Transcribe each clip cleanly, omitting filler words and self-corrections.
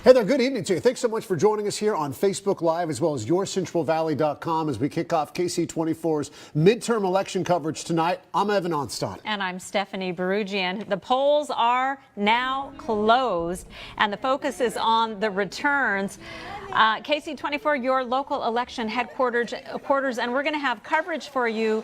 Hey there, good evening to you. Thanks so much for joining us here on Facebook Live as well as YourCentralValley.com as we kick off KSEE24's midterm election coverage tonight. I'm Evan Onstad. And I'm Stephanie Barugian. The polls are now closed and the focus is on the returns. KSEE24, your local election headquarters, and we're going to have coverage for you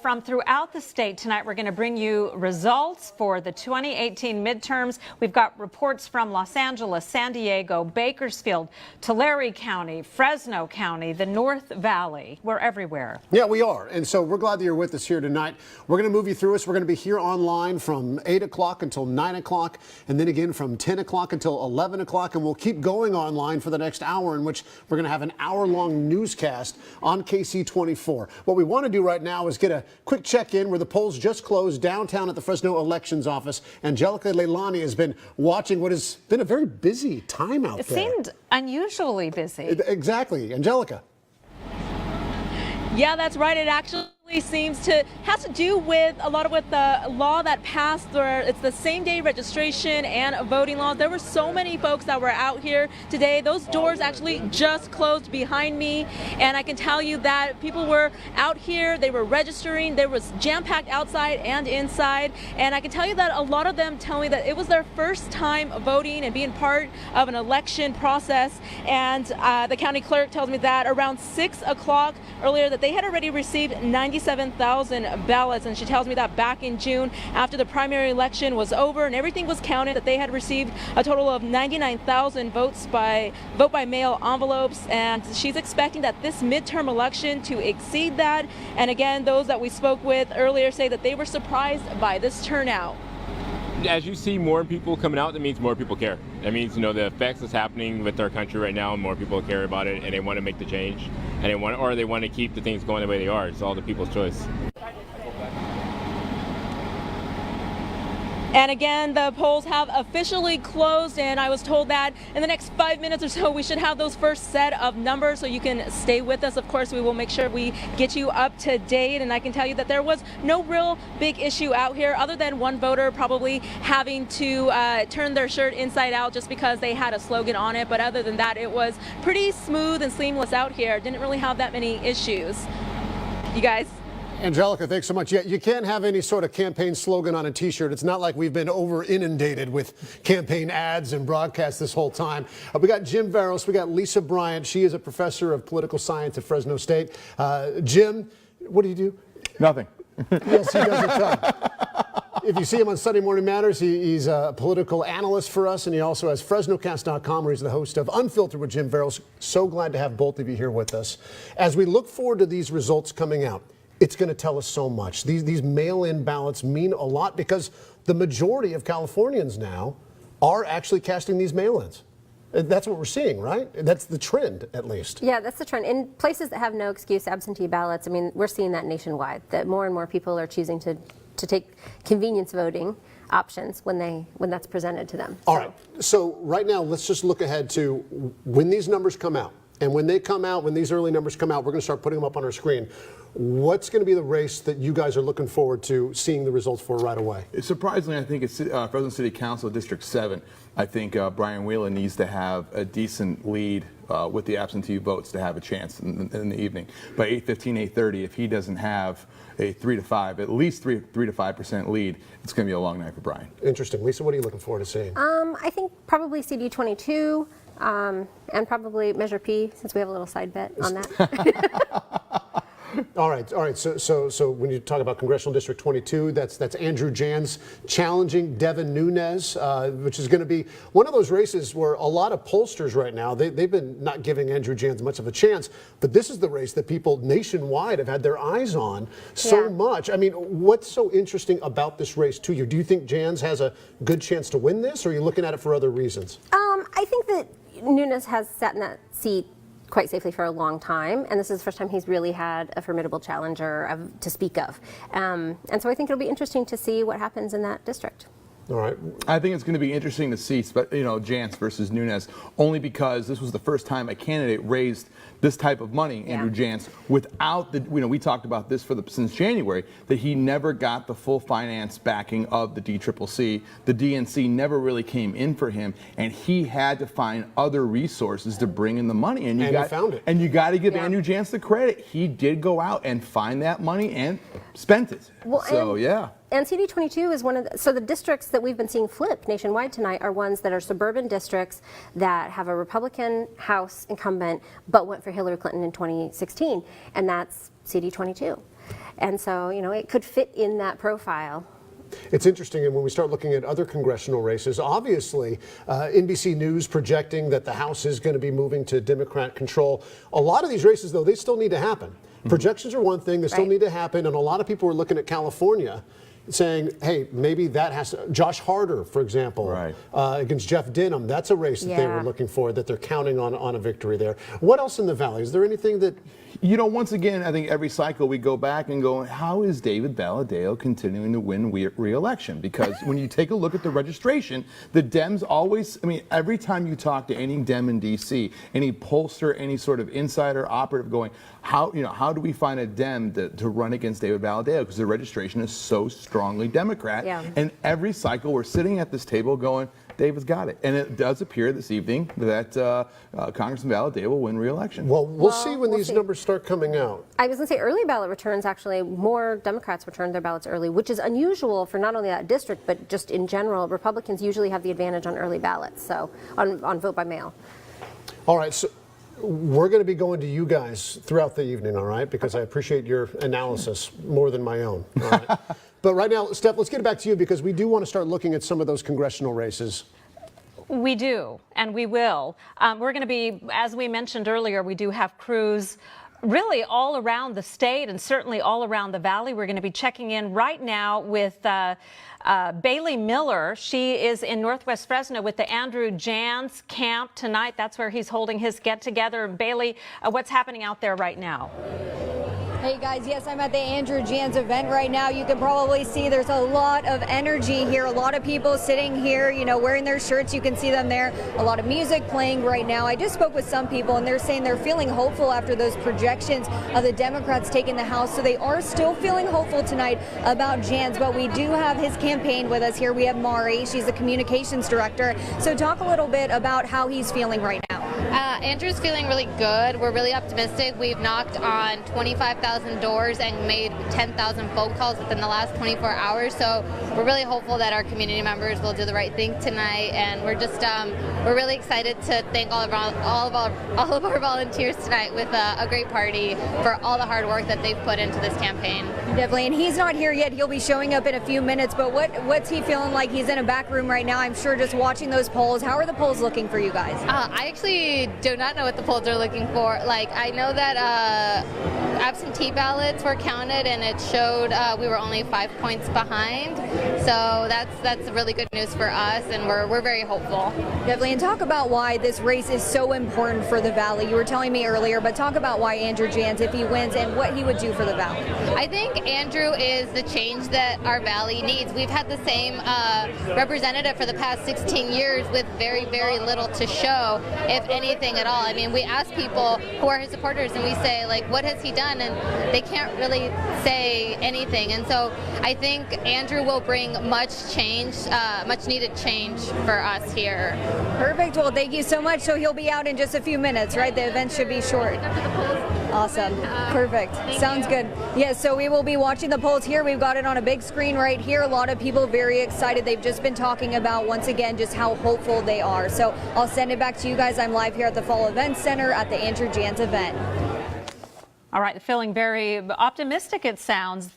from throughout the state tonight. We're going to bring you results for the 2018 midterms. We've got reports from Los Angeles, San Diego, Bakersfield, Tulare County, Fresno County, the North Valley. We're everywhere. Yeah, we are. And so we're glad that you're with us here tonight. We're going to move you through us. We're going to be here online from 8 o'clock until 9 o'clock, and then again from 10 o'clock until 11 o'clock. And we'll keep going online for the next hour, in which we're going to have an hour-long newscast on KSEE24. What we want to do right now is get a quick check-in where the polls just closed downtown at the Fresno Elections Office. Angelica Leilani has been watching what has been a very busy time out there. It seemed unusually busy. Exactly. Angelica. Yeah, that's right. It actually has to do with a lot of what the law that passed where it's the same day registration and voting laws. There were so many folks that were out here today. Those doors actually just closed behind me, and I can tell you that people were out here, they were registering, there was jam-packed outside and inside, and I can tell you that a lot of them tell me that it was their first time voting and being part of an election process. And the county clerk tells me that around 6 o'clock earlier that they had already received 97,000 ballots, and she tells me that back in June, after the primary election was over and everything was counted, that they had received a total of 99,000 vote by mail envelopes, and she's expecting that this midterm election to exceed that. And again, those that we spoke with earlier say that they were surprised by this turnout. As you see more people coming out, that means more people care. That means, the effects that's happening with our country right now, and more people care about it, and they want to make the change, and they want to keep the things going the way they are. It's all the people's choice. And again, the polls have officially closed, and I was told that in the next 5 minutes or so we should have those first set of numbers, so you can stay with us. Of course, we will make sure we get you up to date, and I can tell you that there was no real big issue out here other than one voter probably having to turn their shirt inside out just because they had a slogan on it. But other than that, it was pretty smooth and seamless out here. Didn't really have that many issues. You guys? Angelica, thanks so much. Yeah, you can't have any sort of campaign slogan on a T-shirt. It's not like we've been over inundated with campaign ads and broadcasts this whole time. We got Jim Veros. We got Lisa Bryant. She is a professor of political science at Fresno State. Jim, what do you do? Nothing. Yes, he does a ton. If you see him on Sunday Morning Matters, he's a political analyst for us, and he also has FresnoCast.com, where he's the host of Unfiltered with Jim Veros. So glad to have both of you here with us. As we look forward to these results coming out, it's going to tell us so much. These mail-in ballots mean a lot because the majority of Californians now are actually casting these mail-ins. That's what we're seeing, right? That's the trend, at least. Yeah, that's the trend. In places that have no excuse absentee ballots, I mean, we're seeing that nationwide, that more and more people are choosing to take convenience voting options when that's presented to them. All right. So right now, let's just look ahead to when these numbers come out. And when they come out, when these early numbers come out, we're going to start putting them up on our screen. What's going to be the race that you guys are looking forward to seeing the results for right away? Surprisingly, I think it's Fresno City Council District 7. I think Brian Wheeler needs to have a decent lead with the absentee votes to have a chance in the evening. By 8:15, 8:30, if he doesn't have a 3 to 5, at least 3 to 5% lead, it's going to be a long night for Brian. Interesting. Lisa, what are you looking forward to seeing? I think probably CD22 and probably Measure P, since we have a little side bet on that. All right. So when you talk about Congressional District 22, that's Andrew Jans challenging Devin Nunes, which is going to be one of those races where a lot of pollsters right now, they've been not giving Andrew Jans much of a chance, but this is the race that people nationwide have had their eyes on so much. I mean, what's so interesting about this race to you? Do you think Jans has a good chance to win this, or are you looking at it for other reasons? I think that Nunes has sat in that seat quite safely for a long time, and this is the first time he's really had a formidable challenger to speak of. And so I think it'll be interesting to see what happens in that district. All right. I think it's going to be interesting to see, Jantz versus Nunes, only because this was the first time a candidate raised this type of money, Andrew Jantz, without the, we talked about this since January, that he never got the full finance backing of the DCCC. The DNC never really came in for him, and he had to find other resources to bring in the money. And he found it. And you got to give Andrew Jantz the credit. He did go out and find that money and spent it. Well, so, yeah. And CD22 is one of so the districts that we've been seeing flip nationwide tonight are ones that are suburban districts that have a Republican House incumbent but went for Hillary Clinton in 2016, and that's CD22. And so, it could fit in that profile. It's interesting, and when we start looking at other congressional races, obviously NBC News projecting that the House is going to be moving to Democrat control. A lot of these races, though, they still need to happen. Projections are one thing, they still need to happen, and a lot of people are looking at California saying, hey, maybe that has to, Josh Harder, for example, against Jeff Denham, that's a race that they were looking for, that they're counting on a victory there. What else in the Valley? Is there anything that... Once again, I think every cycle we go back and go, how is David Valadao continuing to win re-election? Because when you take a look at the registration, the Dems always, every time you talk to any Dem in D.C., any pollster, any sort of insider operative going, how do we find a Dem to run against David Valadao? Because the registration is so strongly Democrat. And every cycle we're sitting at this table going, David's got it. And it does appear this evening that Congressman Valadao will win re-election. Well, we'll see when these numbers start coming out. I was going to say early ballot returns, actually, more Democrats returned their ballots early, which is unusual for not only that district, but just in general. Republicans usually have the advantage on early ballots, so on vote by mail. All right, so we're going to be going to you guys throughout the evening, all right? Because I appreciate your analysis more than my own. All right? But right now, Steph, let's get it back to you because we do want to start looking at some of those congressional races. We do, and we will. We're going to be, as we mentioned earlier, we do have crews really all around the state and certainly all around the Valley. We're going to be checking in right now with Bailey Miller. She is in Northwest Fresno with the Andrew Jantz camp tonight. That's where he's holding his get-together. Bailey, what's happening out there right now? Hey guys, yes, I'm at the Andrew Jantz event right now. You can probably see there's a lot of energy here. A lot of people sitting here, wearing their shirts. You can see them there. A lot of music playing right now. I just spoke with some people and they're saying they're feeling hopeful after those projections of the Democrats taking the House. So they are still feeling hopeful tonight about Jantz, but we do have his campaign with us here. We have Mari. She's the communications director. So talk a little bit about how he's feeling right now. Andrew's feeling really good. We're really optimistic. We've knocked on 25,000 doors and made 10,000 phone calls within the last 24 hours. So we're really hopeful that our community members will do the right thing tonight. And we're just we're really excited to thank all of our volunteers tonight with a great party for all the hard work that they've put into this campaign. Definitely, and he's not here yet. He'll be showing up in a few minutes. But what's he feeling like? He's in a back room right now. I'm sure just watching those polls. How are the polls looking for you guys? I actually do not know what the polls are looking for. Like, I know that absentee ballots were counted and it showed we were only 5 points behind. So that's really good news for us, and we're very hopeful. Definitely, and talk about why this race is so important for the Valley. You were telling me earlier, but talk about why Andrew Jantz, if he wins, and what he would do for the Valley. I think Andrew is the change that our Valley needs. We've had the same representative for the past 16 years with very, very little to show, if anything at all. I mean, we ask people who are his supporters and we say, like, what has he done? And they can't really say anything. And so I think Andrew will bring much change, much needed change for us here. Perfect. Well, thank you so much. So he'll be out in just a few minutes, right? The event should be short. Awesome. Perfect. Sounds good. Yes, so we will be watching the polls here. We've got it on a big screen right here. A lot of people very excited. They've just been talking about, once again, just how hopeful they are. So I'll send it back to you guys. I'm live here at the Fall Events Center at the Andrew Jantz event. All right, feeling very optimistic, it sounds,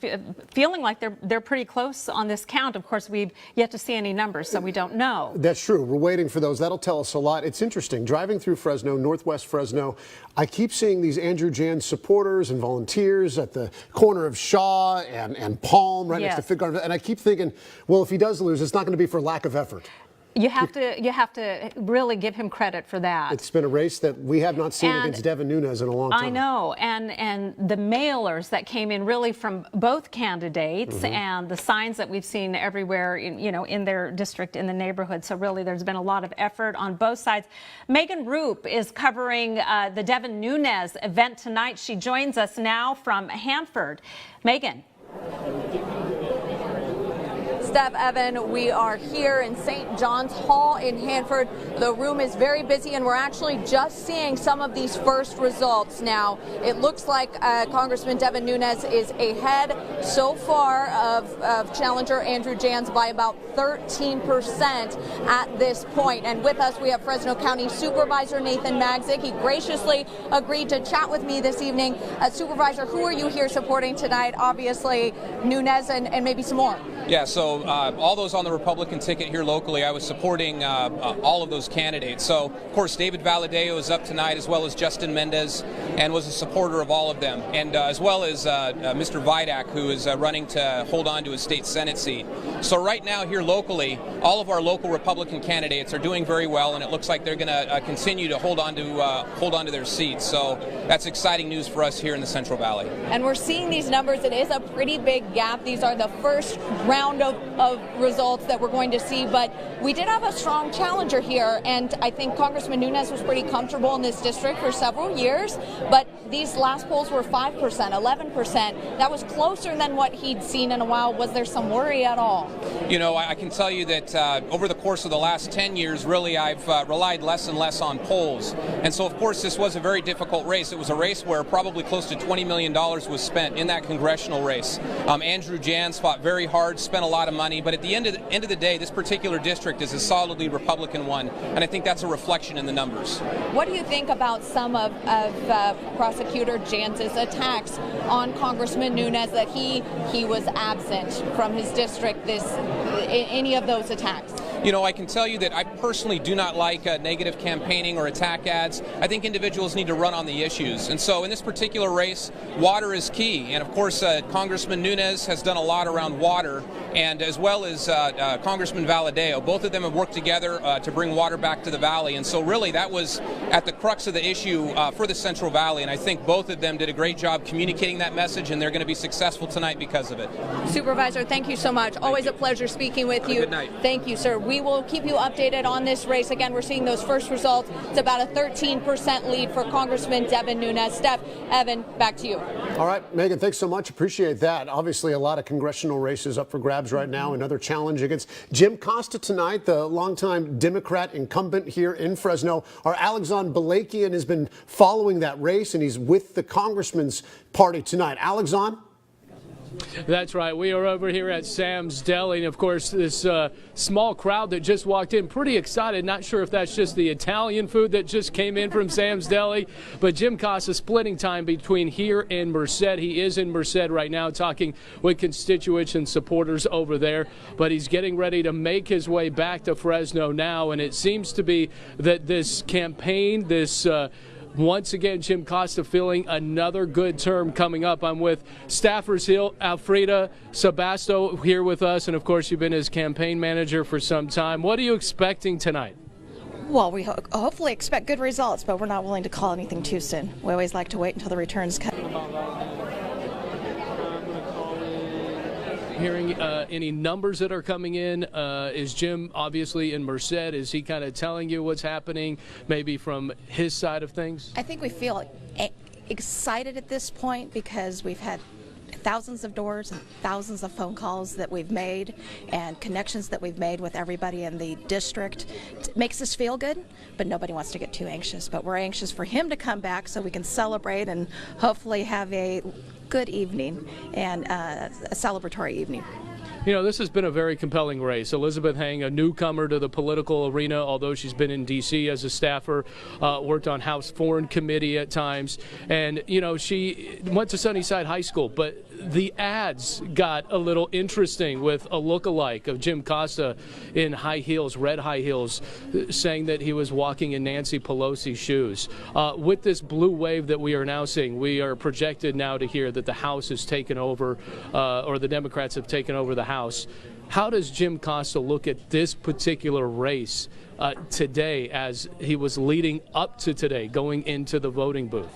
feeling like they're pretty close on this count. Of course, we've yet to see any numbers, so we don't know. That's true. We're waiting for those. That'll tell us a lot. It's interesting. Driving through Fresno, Northwest Fresno, I keep seeing these Andrew Jantz supporters and volunteers at the corner of Shaw and Palm, right next to Fig Garden. And I keep thinking, well, if he does lose, it's not going to be for lack of effort. You have to really give him credit for that. It's been a race that we have not seen against Devin Nunes in a long time. I know, and the mailers that came in really from both candidates, and the signs that we've seen everywhere, in their district, in the neighborhood. So really, there's been a lot of effort on both sides. Megan Roop is covering the Devin Nunes event tonight. She joins us now from Hanford. Megan. Steph, Evan, we are here in St. John's Hall in Hanford. The room is very busy, and we're actually just seeing some of these first results now. It looks like Congressman Devin Nunes is ahead so far of challenger Andrew Jans by about 13% at this point. And with us, we have Fresno County Supervisor Nathan Magzik. He graciously agreed to chat with me this evening. Supervisor, who are you here supporting tonight? Obviously, Nunes and maybe some more. Yeah, so all those on the Republican ticket here locally, I was supporting all of those candidates. So, of course, David Valadeo is up tonight, as well as Justin Mendez, and was a supporter of all of them, and as well as Mr. Vidak, who is running to hold on to his state Senate seat. So right now here locally, all of our local Republican candidates are doing very well, and it looks like they're going to continue to hold on to their seats. So that's exciting news for us here in the Central Valley. And we're seeing these numbers. It is a pretty big gap. These are the first round of results that we're going to see, but we did have a strong challenger here, and I think Congressman Nunes was pretty comfortable in this district for several years, but these last polls were 5%, 11%. That was closer than what he'd seen in a while. Was there some worry at all? You know, I can tell you that over the course of the last 10 years, really, I've relied less and less on polls. And so, of course, this was a very difficult race. It was a race where probably close to $20 million was spent in that congressional race. Andrew Jans fought very hard, spent a lot of money, but at the end of the day, this particular district is a solidly Republican one, and I think that's a reflection in the numbers. What do you think about some of Prosecutor Jans's attacks on Congressman Nunes, that he was absent from his district, any of those attacks? You know, I can tell you that I personally do not like negative campaigning or attack ads. I think individuals need to run on the issues. And so in this particular race, water is key. And of course, Congressman Nunes has done a lot around water, and as well as Congressman Valadeo. Both of them have worked together to bring water back to the valley. And so really that was at the crux of the issue for the Central Valley. And I think both of them did a great job communicating that message, and they're going to be successful tonight because of it. Supervisor, thank you so much. Always a pleasure speaking with you. Good night. Thank you, sir. We will keep you updated on this race. Again, we're seeing those first results. It's about a 13% lead for Congressman Devin Nunes. Steph, Evan, back to you. All right, Megan, thanks so much. Appreciate that. Obviously, a lot of congressional races up for grabs right now. Another challenge against Jim Costa tonight, the longtime Democrat incumbent here in Fresno. Our Alexandre Balakian has been following that race, and he's with the congressman's party tonight. Alexandre? That's right. We are over here at Sam's Deli, and of course this small crowd that just walked in, pretty excited. Not sure if that's just the Italian food that just came in from Sam's Deli, but Jim Costa splitting time between here and Merced. He is in Merced right now talking with constituents and supporters over there, but he's getting ready to make his way back to Fresno now, and it seems to be that this campaign, once again, Jim Costa feeling another good term coming up. I'm with Staffers Hill, Alfreda Sebasto here with us, and of course you've been his campaign manager for some time. What are you expecting tonight? Well, we hopefully expect good results, but we're not willing to call anything too soon. We always like to wait until the returns come. Hearing any numbers that are coming in? Is Jim obviously in Merced? Is he kind of telling you what's happening, maybe from his side of things? I think we feel excited at this point because we've had thousands of doors and thousands of phone calls that we've made and connections that we've made with everybody in the district. It makes us feel good, but nobody wants to get too anxious. But we're anxious for him to come back so we can celebrate and hopefully have a good evening and a celebratory evening. You know, this has been a very compelling race. Elizabeth Heng, a newcomer to the political arena, although she's been in D.C. as a staffer, worked on House Foreign Committee at times. And, you know, she went to Sunnyside High School, but the ads got a little interesting with a look-alike of Jim Costa in high heels, red high heels, saying that he was walking in Nancy Pelosi's shoes. With this blue wave that we are now seeing, we are projected now to hear that the House has taken over, or the Democrats have taken over the House. How does Jim Costa look at this particular race today as he was leading up to today, going into the voting booth?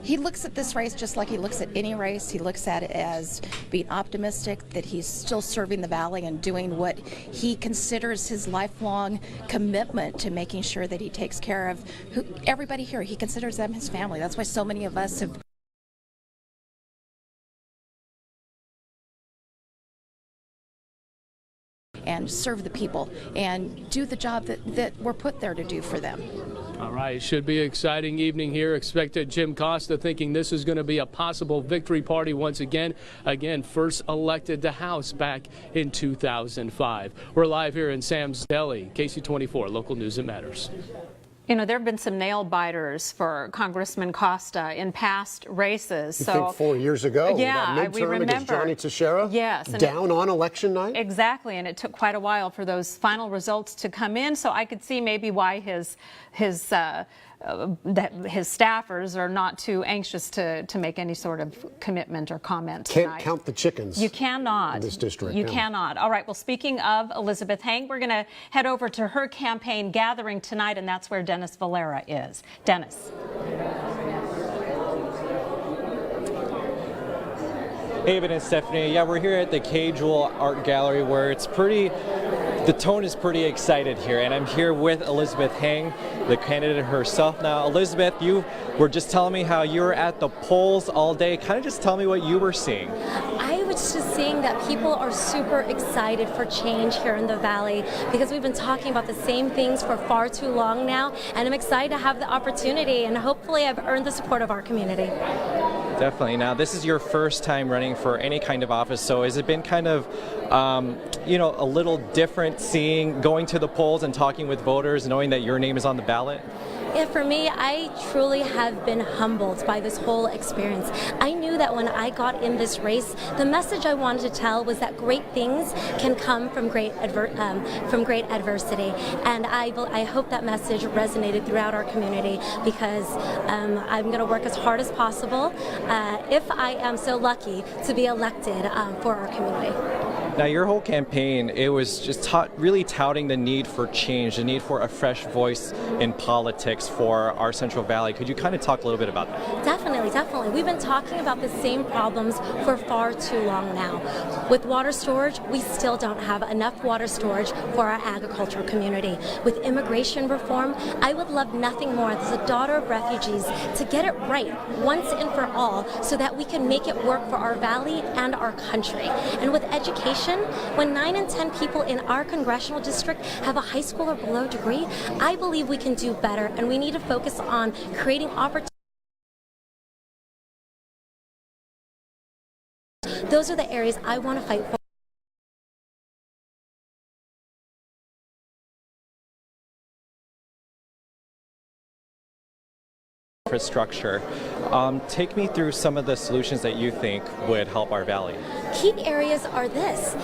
He looks at this race just like he looks at any race. He looks at it as being optimistic that he's still serving the Valley and doing what he considers his lifelong commitment to making sure that he takes care of everybody here. He considers them his family. That's why so many of us have and serve the people and do the job that we're put there to do for them. All right, should be an exciting evening here. Expected Jim Costa thinking this is going to be a possible victory party once again. Again, first elected to House back in 2005. We're live here in Sam's Deli, KSEE24, local news that matters. You know, there have been some nail biters for Congressman Costa in past races. You think 4 years ago? Yeah, that midterm we remember. Against Johnny Teixeira? Yes. Down on election night? Exactly, and it took quite a while for those final results to come in, so I could see maybe why his staffers are not too anxious to make any sort of commitment or comment tonight. Can't count the chickens. You cannot. In this district. You cannot. All right, well, speaking of Elizabeth Heng, we're going to head over to her campaign gathering tonight, and that's where Dennis Valera is. Dennis. Hey, Evan and Stephanie. Yeah, we're here at the Cajewel Art Gallery where the tone is pretty excited here, and I'm here with Elizabeth Heng, the candidate herself. Now, Elizabeth, you were just telling me how you were at the polls all day. Kind of just tell me what you were seeing. I was just seeing that people are super excited for change here in the Valley because we've been talking about the same things for far too long now, and I'm excited to have the opportunity, and hopefully I've earned the support of our community. Definitely. Now, this is your first time running for any kind of office, so has it been kind of, a little different going to the polls and talking with voters, knowing that your name is on the ballot? Yeah, for me, I truly have been humbled by this whole experience. I knew that when I got in this race, the message I wanted to tell was that great things can come from great adversity, and I hope that message resonated throughout our community because I'm going to work as hard as possible if I am so lucky to be elected for our community. Now, your whole campaign, it was just really touting the need for change, the need for a fresh voice in politics for our Central Valley. Could you kind of talk a little bit about that? Definitely, definitely. We've been talking about the same problems for far too long now. With water storage, we still don't have enough water storage for our agricultural community. With immigration reform, I would love nothing more as a daughter of refugees to get it right once and for all so that we can make it work for our valley and our country. And with education, when 9 in 10 people in our congressional district have a high school or below degree, I believe we can do better, and we need to focus on creating opportunities. Those are the areas I want to fight for. Infrastructure. Take me through some of the solutions that you think would help our valley. Key areas are this.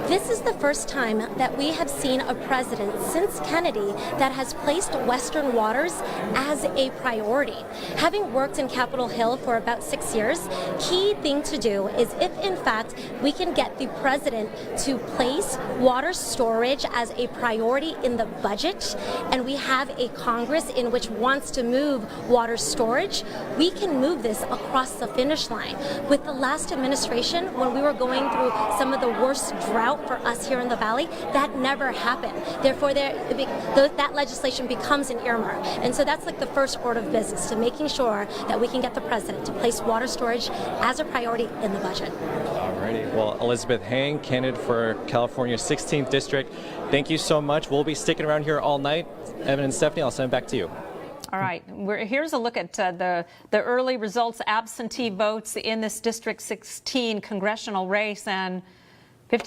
This is the first time that we have seen a president since Kennedy that has placed Western waters as a priority. Having worked in Capitol Hill for about 6 years, key thing to do is if in fact we can get the president to place water storage as a priority in the budget, and we have a Congress in which wants to move water storage, we can move this across the finish line. With the last administration, when we were going through some of the worst drought for us here in the Valley, that never happened. Therefore, that legislation becomes an earmark. And so that's like the first order of business, to making sure that we can get the president to place water storage as a priority in the budget. Alrighty. Well, Elizabeth Heng, candidate for California's 16th district, thank you so much. We'll be sticking around here all night. Evan and Stephanie, I'll send it back to you. All right, here's a look at the early results, absentee votes in this District 16 congressional race, and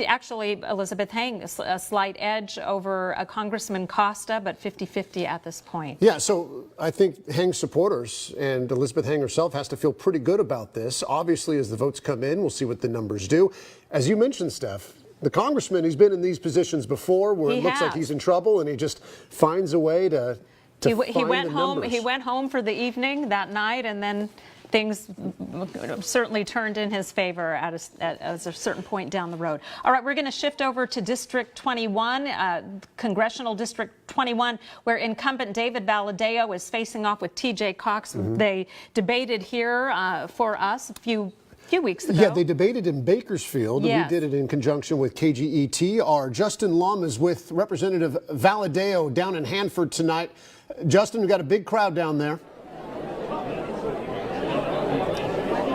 actually Elizabeth Heng, a slight edge over Congressman Costa, but 50-50 at this point. Yeah, so I think Heng supporters and Elizabeth Heng herself has to feel pretty good about this. Obviously, as the votes come in, we'll see what the numbers do. As you mentioned, Steph, the congressman, he's been in these positions before where it looks like he's in trouble, and he just finds a way to He went home for the evening that night, and then things certainly turned in his favor at a certain point down the road. All right, we're going to shift over to District 21, Congressional District 21, where incumbent David Valadao is facing off with T.J. Cox. They debated here for us a few weeks ago. Yeah, they debated in Bakersfield. Yes. We did it in conjunction with KGET. Justin Lum is with Representative Valadao down in Hanford tonight. Justin, we've got a big crowd down there.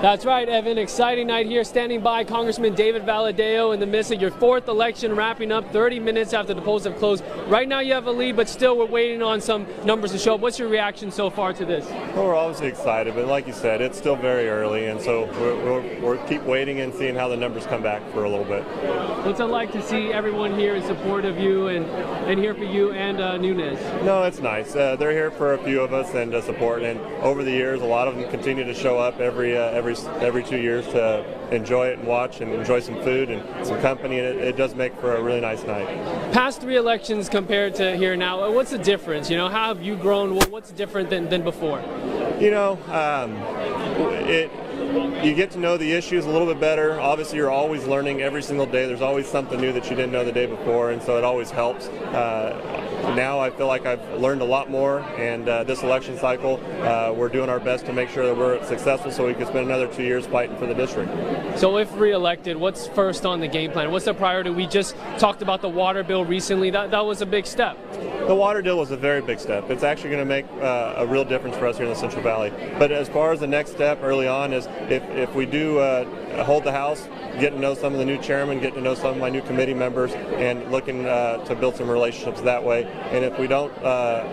That's right, Evan. Exciting night here. Standing by Congressman David Valadao in the midst of your fourth election, wrapping up 30 minutes after the polls have closed. Right now you have a lead, but still we're waiting on some numbers to show up. What's your reaction so far to this? Well, we're obviously excited, but like you said, it's still very early, and so we'll keep waiting and seeing how the numbers come back for a little bit. What's it like to see everyone here in support of you and here for you and Nunes? No, it's nice. They're here for a few of us and support, and over the years, a lot of them continue to show up every 2 years to enjoy it and watch and enjoy some food and some company, and it does make for a really nice night. Past 3 elections compared to here now, what's the difference? You know, how have you grown? What's different than before? You know, you get to know the issues a little bit better. Obviously, you're always learning every single day. There's always something new that you didn't know the day before, and so it always helps. Now I feel like I've learned a lot more, and this election cycle, we're doing our best to make sure that we're successful so we can spend another 2 years fighting for the district. So if re-elected, what's first on the game plan? What's the priority? We just talked about the water bill recently. That was a big step. The water deal was a very big step. It's actually going to make a real difference for us here in the Central Valley. But as far as the next step early on is if we do hold the House, getting to know some of the new chairmen, getting to know some of my new committee members, and looking to build some relationships that way. And if we don't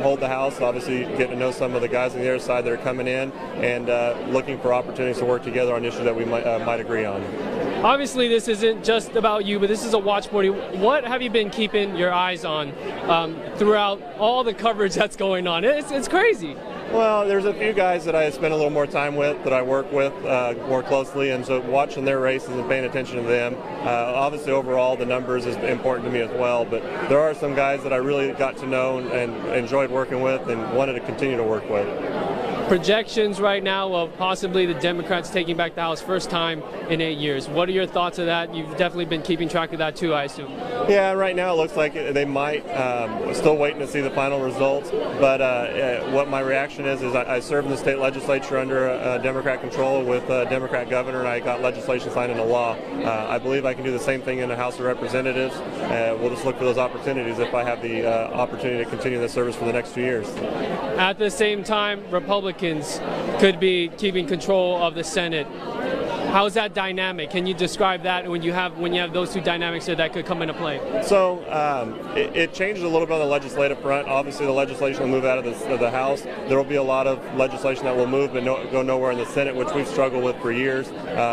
hold the House, obviously getting to know some of the guys on the other side that are coming in and looking for opportunities to work together on issues that we might agree on. Obviously, this isn't just about you, but this is a watch party. What have you been keeping your eyes on throughout all the coverage that's going on? It's crazy. Well, there's a few guys that I spend a little more time with, that I work with more closely, and so watching their races and paying attention to them. Obviously, overall, the numbers is important to me as well, but there are some guys that I really got to know and enjoyed working with and wanted to continue to work with. Projections right now of possibly the Democrats taking back the House first time in 8 years. What are your thoughts of that? You've definitely been keeping track of that too, I assume. Yeah, right now it looks like they might. Still waiting to see the final results, but what my reaction is I serve in the state legislature under Democrat control with a Democrat governor, and I got legislation signed into law. I believe I can do the same thing in the House of Representatives. We'll just look for those opportunities if I have the opportunity to continue the service for the next 2 years. At the same time, Republicans could be keeping control of the Senate. How's that dynamic? Can you describe that when you have those two dynamics that could come into play? So it changes a little bit on the legislative front. Obviously, the legislation will move out of the House. There will be a lot of legislation that will move but go nowhere in the Senate, which we've struggled with for years.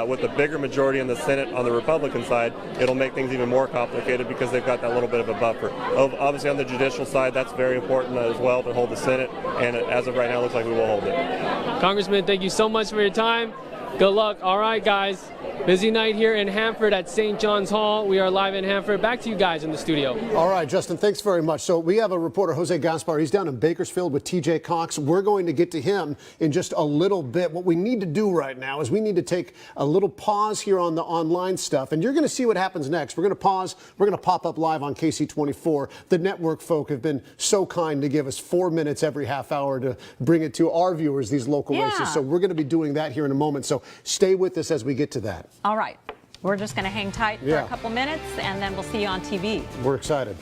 With a bigger majority in the Senate on the Republican side, it'll make things even more complicated because they've got that little bit of a buffer. Obviously, on the judicial side, that's very important as well to hold the Senate, and as of right now, it looks like we will hold it. Congressman, thank you so much for your time. Good luck. All right, guys. Busy night here in Hanford at St. John's Hall. We are live in Hanford. Back to you guys in the studio. All right, Justin, thanks very much. So we have a reporter, Jose Gaspar. He's down in Bakersfield with T.J. Cox. We're going to get to him in just a little bit. What we need to do right now is we need to take a little pause here on the online stuff, and you're going to see what happens next. We're going to pause. We're going to pop up live on KSEE24. The network folk have been so kind to give us 4 minutes every half hour to bring it to our viewers, these local races. So we're going to be doing that here in a moment. So stay with us as we get to that. All right. We're just going to hang tight for a couple minutes, and then we'll see you on TV. We're excited.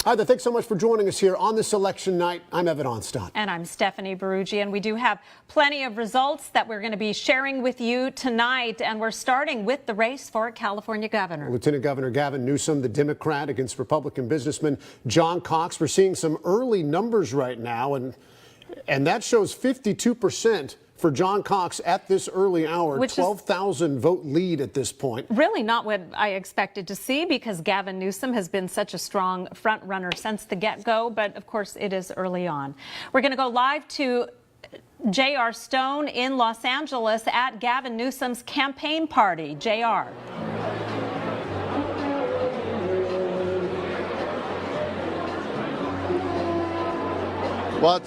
Hi there. Thanks so much for joining us here on this election night. I'm Evan Onstadt. And I'm Stephanie Barugi, and we do have plenty of results that we're going to be sharing with you tonight. And we're starting with the race for California governor. Lieutenant Governor Gavin Newsom, the Democrat, against Republican businessman John Cox. We're seeing some early numbers right now, and that shows 52% for John Cox at this early hour, 12,000 vote lead at this point. Really not what I expected to see, because Gavin Newsom has been such a strong front runner since the get-go, but of course it is early on. We're going to go live to J.R. Stone in Los Angeles at Gavin Newsom's campaign party. J.R. Well,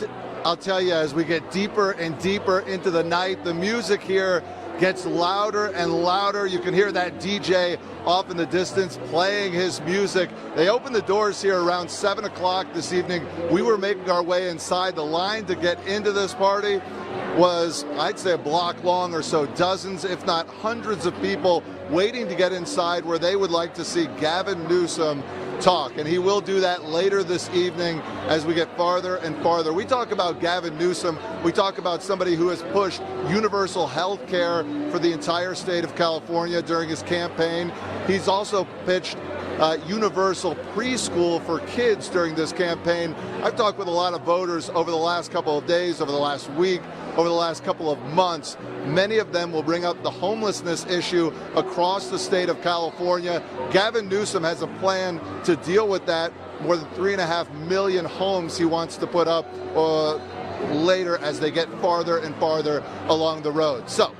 I'll tell you, as we get deeper and deeper into the night, the music here gets louder and louder. You can hear that DJ off in the distance playing his music. They opened the doors here around 7 o'clock this evening. We were making our way inside. The line to get into this party was, I'd say, a block long or so. Dozens, if not hundreds of people waiting to get inside, where they would like to see Gavin Newsom talk, and he will do that later this evening as we get farther and farther. We talk about Gavin Newsom. We talk about somebody who has pushed universal health care for the entire state of California during his campaign. He's also pitched universal preschool for kids during this campaign. I've talked with a lot of voters over the last couple of days, over the last week, over the last couple of months. Many of them will bring up the homelessness issue across the state of California. Gavin Newsom has a plan to deal with that. More than 3.5 million homes he wants to put up later as they get farther and farther along the road. So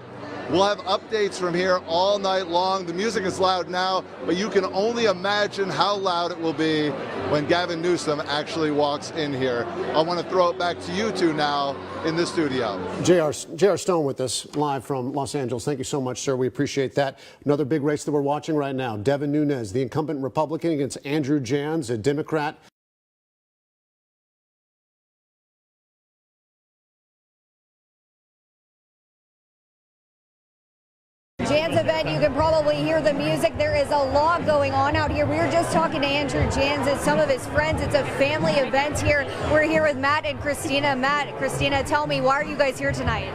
we'll have updates from here all night long. The music is loud now, but you can only imagine how loud it will be when Gavin Newsom actually walks in here. I want to throw it back to you two now in the studio. J.R. Stone with us live from Los Angeles. Thank you so much, sir. We appreciate that. Another big race that we're watching right now. Devin Nunes, the incumbent Republican, against Andrew Jans, a Democrat. Jan's event, you can probably hear the music. There is a lot going on out here. We were just talking to Andrew Jans and some of his friends. It's a family event here. We're here with Matt and Christina. Matt, Christina, tell me, why are you guys here tonight?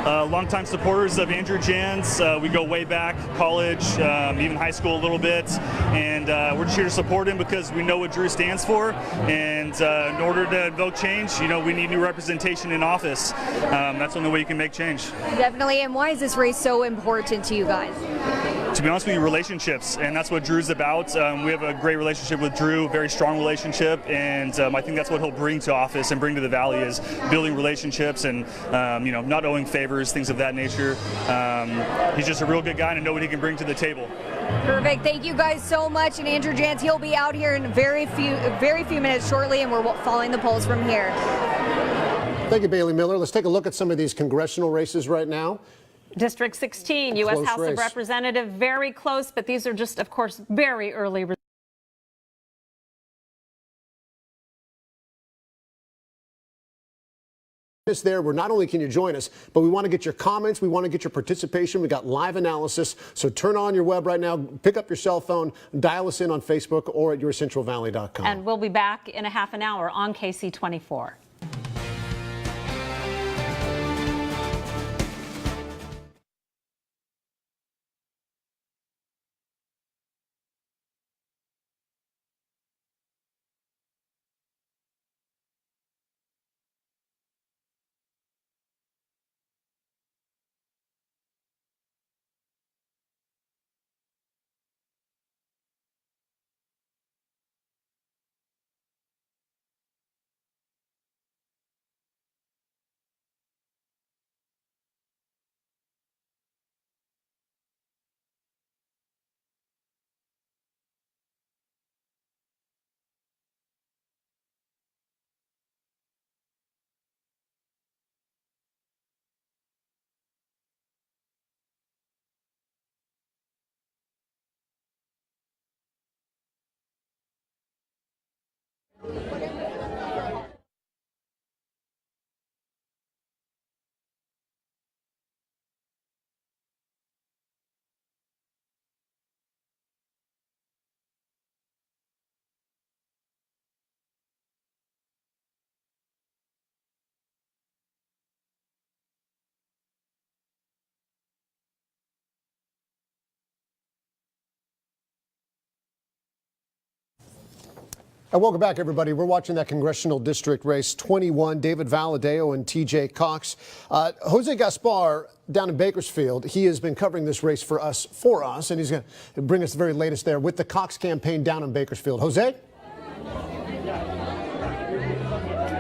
Longtime supporters of Andrew Jans. We go way back, college, even high school a little bit, and we're just here to support him because we know what Drew stands for, and in order to vote change, we need new representation in office. That's the only way you can make change. Definitely, and why is this race so important to you guys? To be honest with you, relationships, and that's what Drew's about. We have a great relationship with Drew, very strong relationship, and I think that's what he'll bring to office and bring to the Valley is building relationships and not owing favors, things of that nature. He's just a real good guy, and I know what he can bring to the table. Perfect. Thank you guys so much. And Andrew Jans, he'll be out here in very few minutes shortly, and we're following the polls from here. Thank you, Bailey Miller. Let's take a look at some of these congressional races right now. District 16, U.S. Close House race. of Representatives, very close, but these are just, of course, very early results. There, where not only can you join us, but we want to get your comments, we want to get your participation. We got live analysis, so turn on your web right now, pick up your cell phone, dial us in on Facebook or at yourcentralvalley.com. And we'll be back in a half an hour on KSEE24. And welcome back, everybody. We're watching that congressional district race 21, David Valadao and TJ Cox. Jose Gaspar down in Bakersfield, he has been covering this race for us, and he's going to bring us the very latest there with the Cox campaign down in Bakersfield. Jose?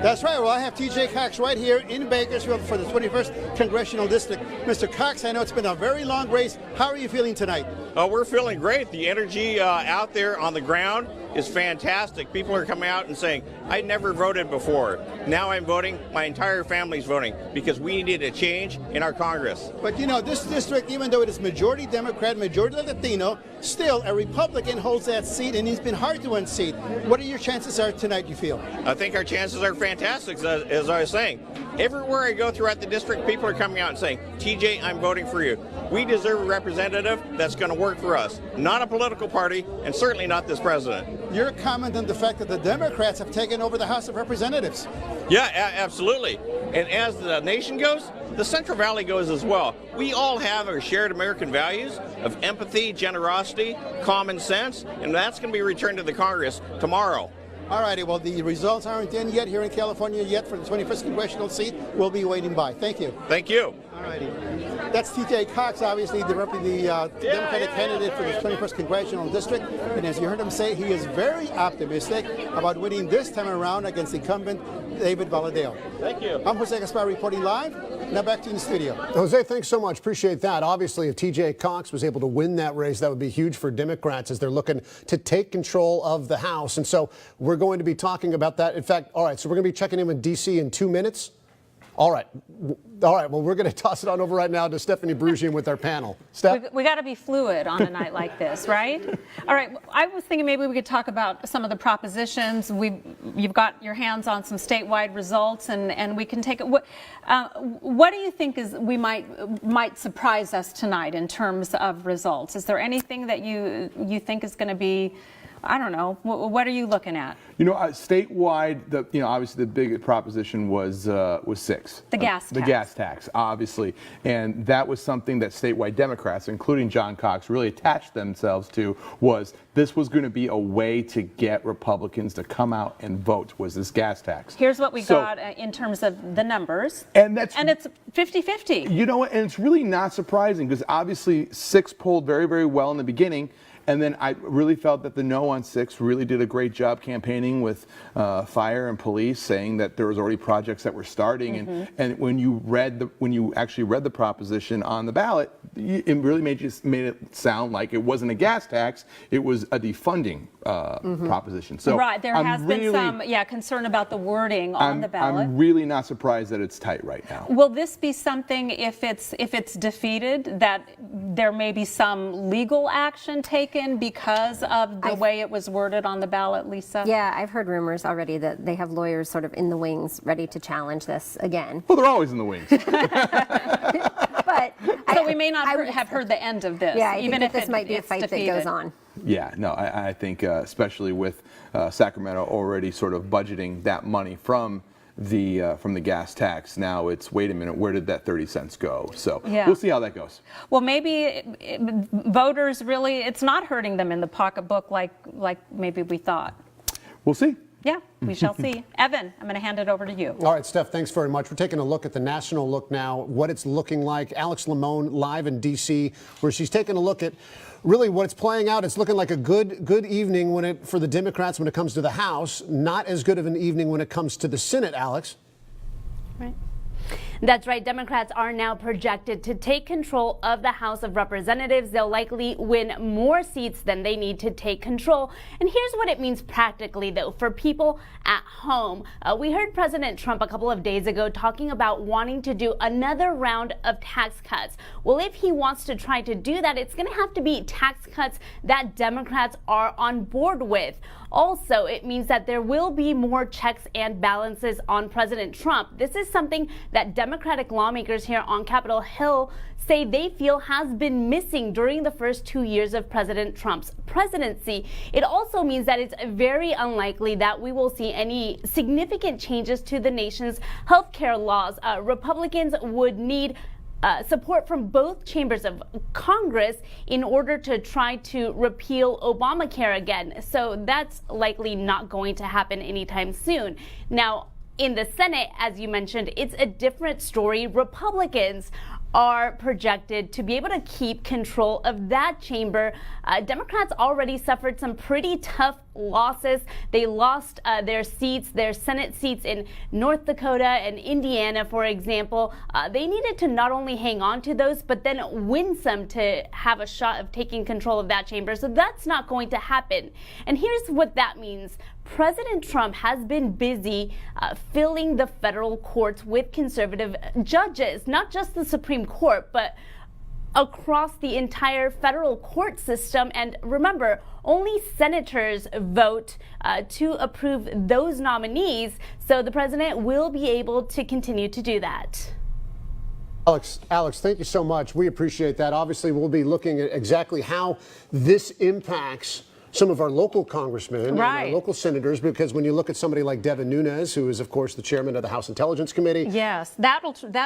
That's right. Well, I have TJ Cox right here in Bakersfield for the 21st Congressional District. Mr. Cox, I know it's been a very long race. How are you feeling tonight? We're feeling great. The energy out there on the ground is fantastic. People are coming out and saying, I never voted before. Now I'm voting. My entire family's voting because we needed a change in our Congress. But you know, this district, even though it is majority Democrat, majority Latino, still a Republican holds that seat, and he's been hard to unseat. What are your chances are tonight, you feel? I think our chances are fantastic, as I was saying. Everywhere I go throughout the district, people are coming out and saying, TJ, I'm voting for you. We deserve a representative that's going to work for us, not a political party, and certainly not this president. Your comment on the fact that the Democrats have taken over the House of Representatives. Yeah, absolutely. And as the nation goes, the Central Valley goes as well. We all have our shared American values of empathy, generosity, common sense, and that's going to be returned to the Congress tomorrow. All righty, well, the results aren't in yet here in California yet for the 21st Congressional seat. We'll be waiting by. Thank you. Thank you. All righty. That's TJ Cox, obviously the Democratic candidate for the 21st Congressional District. And as you heard him say, he is very optimistic about winning this time around against incumbent David Valadao. Thank you. I'm Jose Gaspar reporting live. Now back to you in the studio. Jose, thanks so much. Appreciate that. Obviously, if TJ Cox was able to win that race, that would be huge for Democrats as they're looking to take control of the House. And so we're going to be talking about that. In fact, all right, so we're going to be checking in with D.C. in 2 minutes. All right. Well, we're going to toss it on over right now to Stephanie Brugian with our panel. Steph? We got to be fluid on a night like this, right? All right. I was thinking maybe we could talk about some of the propositions. You've got your hands on some statewide results, and we can take it. What do you think might surprise us tonight in terms of results? Is there anything that you think is going to be, I don't know, what are you looking at? You know, statewide, obviously the big proposition was 6. The gas tax. The gas tax, obviously. And that was something that statewide Democrats, including John Cox, really attached themselves to, was this was going to be a way to get Republicans to come out and vote, was this gas tax. Here's what we got in terms of the numbers. And it's 50-50. You know what, and it's really not surprising because obviously 6 polled very, very well in the beginning. And then I really felt that the No on 6 really did a great job campaigning with fire and police, saying that there was already projects that were starting. And when you actually read the proposition on the ballot, it really made it sound like it wasn't a gas tax; it was a defunding proposition. So right, there has been some concern about the wording on the ballot. I'm really not surprised that it's tight right now. Will this be something, if it's defeated, that there may be some legal action taken because of the way it was worded on the ballot, Lisa? Yeah, I've heard rumors already that they have lawyers sort of in the wings ready to challenge this again. Well, they're always in the wings. But so we may not have heard the end of this. Yeah, even if this might be a fight that goes on. Yeah, no, I think especially with Sacramento already sort of budgeting that money from the gas tax. Now it's, wait a minute, where did that 30 cents go? So we'll see how that goes. Well, maybe voters really, it's not hurting them in the pocketbook like maybe we thought. We'll see. Yeah, we shall see. Evan, I'm going to hand it over to you. All right, Steph, thanks very much. We're taking a look at the national look now, what it's looking like. Alex Limon live in D.C., where she's taking a look at really what it's playing out. It's looking like a good evening for the Democrats when it comes to the House. Not as good of an evening when it comes to the Senate, Alex. Right. That's right. Democrats are now projected to take control of the House of Representatives. They'll likely win more seats than they need to take control. And here's what it means practically, though, for people at home. We heard President Trump a couple of days ago talking about wanting to do another round of tax cuts. Well, if he wants to try to do that, it's going to have to be tax cuts that Democrats are on board with. Also, it means that there will be more checks and balances on President Trump. This is something that Democratic lawmakers here on Capitol Hill say they feel has been missing during the first 2 years of President Trump's presidency. It also means that it's very unlikely that we will see any significant changes to the nation's health care laws. Republicans would need support from both chambers of Congress in order to try to repeal Obamacare again. So that's likely not going to happen anytime soon. Now, in the Senate, as you mentioned, it's a different story. Republicans are projected to be able to keep control of that chamber. Democrats already suffered some pretty tough losses. They lost their Senate seats in North Dakota and Indiana, for example. They needed to not only hang on to those, but then win some to have a shot of taking control of that chamber. So that's not going to happen. And here's what that means. President Trump has been busy filling the federal courts with conservative judges, not just the Supreme Court, but across the entire federal court system. And remember, only senators vote to approve those nominees, so the president will be able to continue to do that. Alex, thank you so much. We appreciate that. Obviously, we'll be looking at exactly how this impacts some of our local congressmen and our local senators, because when you look at somebody like Devin Nunes, who is, of course, the chairman of the House Intelligence Committee. Yes, that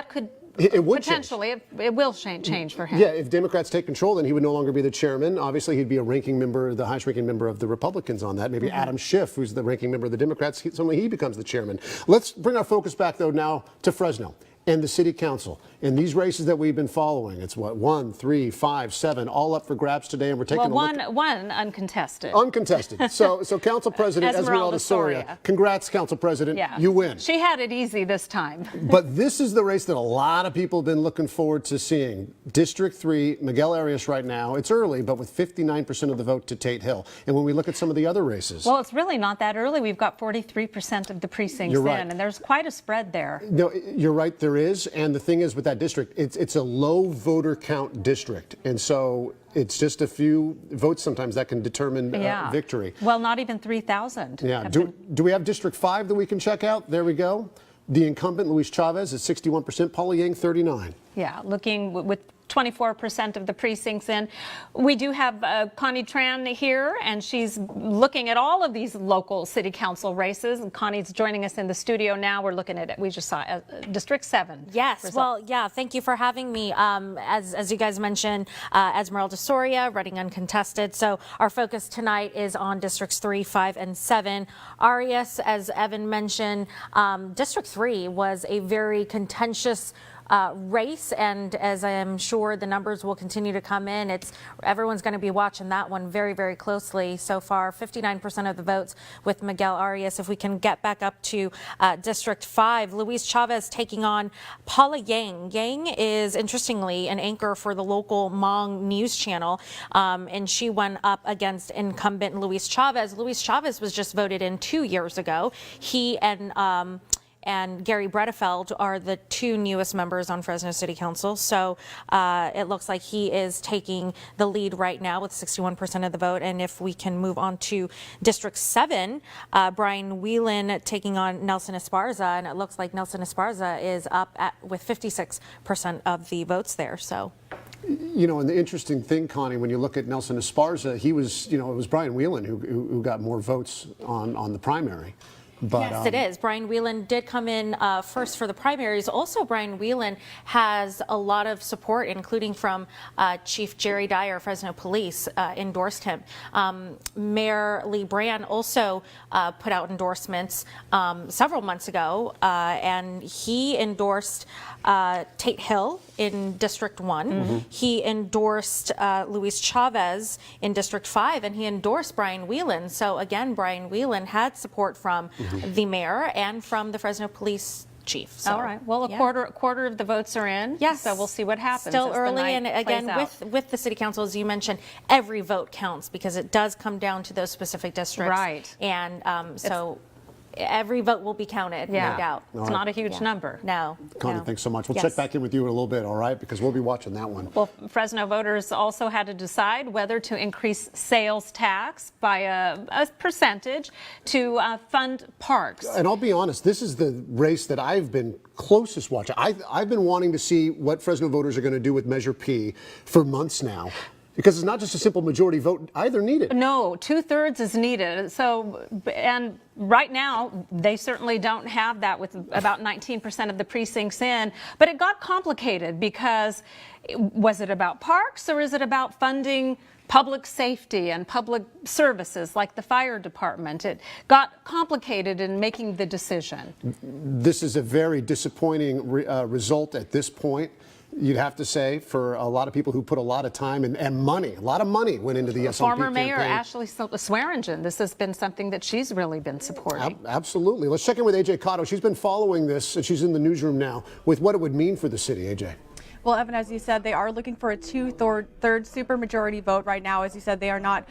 could potentially, it will change for him. Yeah, if Democrats take control, then he would no longer be the chairman. Obviously, he'd be a ranking member, the highest ranking member of the Republicans on that. Maybe Adam Schiff, who's the ranking member of the Democrats, suddenly he becomes the chairman. Let's bring our focus back, though, now to Fresno and the city council. In these races that we've been following, it's what, 1, 3, 5, 7, all up for grabs today, and we're taking one uncontested. Uncontested. So Council President Esmeralda Soria, congrats, Council President. Yeah. You win. She had it easy this time. But this is the race that a lot of people have been looking forward to seeing. District 3, Miguel Arias right now. It's early, but with 59% of the vote to Tate Hill. And when we look at some of the other races. Well, it's really not that early. We've got 43% of the precincts in, and there's quite a spread there. No, you're right, there is. And the thing is with that district, it's a low voter count district. And so it's just a few votes sometimes that can determine victory. Well, not even 3,000. Yeah. Do we have District 5 that we can check out? There we go. The incumbent, Luis Chavez, is 61%. Paula Yang, 39%. Yeah, looking with 24% of the precincts in. We do have Connie Tran here, and she's looking at all of these local city council races. And Connie's joining us in the studio now. We're looking at it. We just saw District 7. Yes. Result. Well, yeah. Thank you for having me. As you guys mentioned, Esmeralda Soria, running uncontested. So our focus tonight is on Districts 3, 5, and 7. Arias, as Evan mentioned, District 3 was a very contentious race, and as I am sure the numbers will continue to come in, everyone's going to be watching that one very, very closely. So far, 59% of the votes with Miguel Arias. If we can get back up to District 5, Luis Chavez taking on Paula Yang. Yang is, interestingly, an anchor for the local Hmong news channel, and she went up against incumbent Luis Chavez. Luis Chavez was just voted in 2 years ago. He and Gary Bredefeld are the two newest members on Fresno City Council. So it looks like he is taking the lead right now with 61% of the vote. And if we can move on to District 7, Brian Whelan taking on Nelson Esparza. And it looks like Nelson Esparza is up with 56% of the votes there. So. You know, and the interesting thing, Connie, when you look at Nelson Esparza, he was, it was Brian Whelan who got more votes on the primary. But, yes, it is. Brian Whelan did come in first for the primaries. Also, Brian Whelan has a lot of support, including from Chief Jerry Dyer, Fresno Police, endorsed him. Mayor Lee Brand also put out endorsements several months ago, and he endorsed Tate Hill in District 1. Mm-hmm. He endorsed Luis Chavez in District 5, and he endorsed Brian Whelan. So again, Brian Whelan had support from the mayor and from the Fresno Police chief. So, all right. Well, a quarter of the votes are in. Yes. So we'll see what happens. Still early, and again, with the city council, as you mentioned, every vote counts because it does come down to those specific districts. Right. And so every vote will be counted, no doubt. It's not a huge number. No. Connie, thanks so much. We'll check back in with you in a little bit, all right? Because we'll be watching that one. Well, Fresno voters also had to decide whether to increase sales tax by a percentage to fund parks. And I'll be honest, this is the race that I've been closest watching. I've been wanting to see what Fresno voters are going to do with Measure P for months now. Because it's not just a simple majority vote either needed. No, 2/3 is needed. So, and right now, they certainly don't have that with about 19% of the precincts in. But it got complicated because was it about parks or is it about funding public safety and public services like the fire department? It got complicated in making the decision. This is a very disappointing result at this point. You'd have to say, for a lot of people who put a lot of time and money, a lot of money went into the SLP Former Mayor campaign. Ashley Swearingen, this has been something that she's really been supporting. Absolutely. Let's check in with AJ Cotto. She's been following this, and she's in the newsroom now with what it would mean for the city. AJ. Well, Evan, as you said, they are looking for a 2/3 supermajority vote right now. As you said, they are not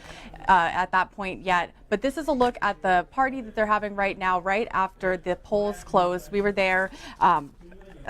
at that point yet. But this is a look at the party that they're having right now, right after the polls closed. We were there.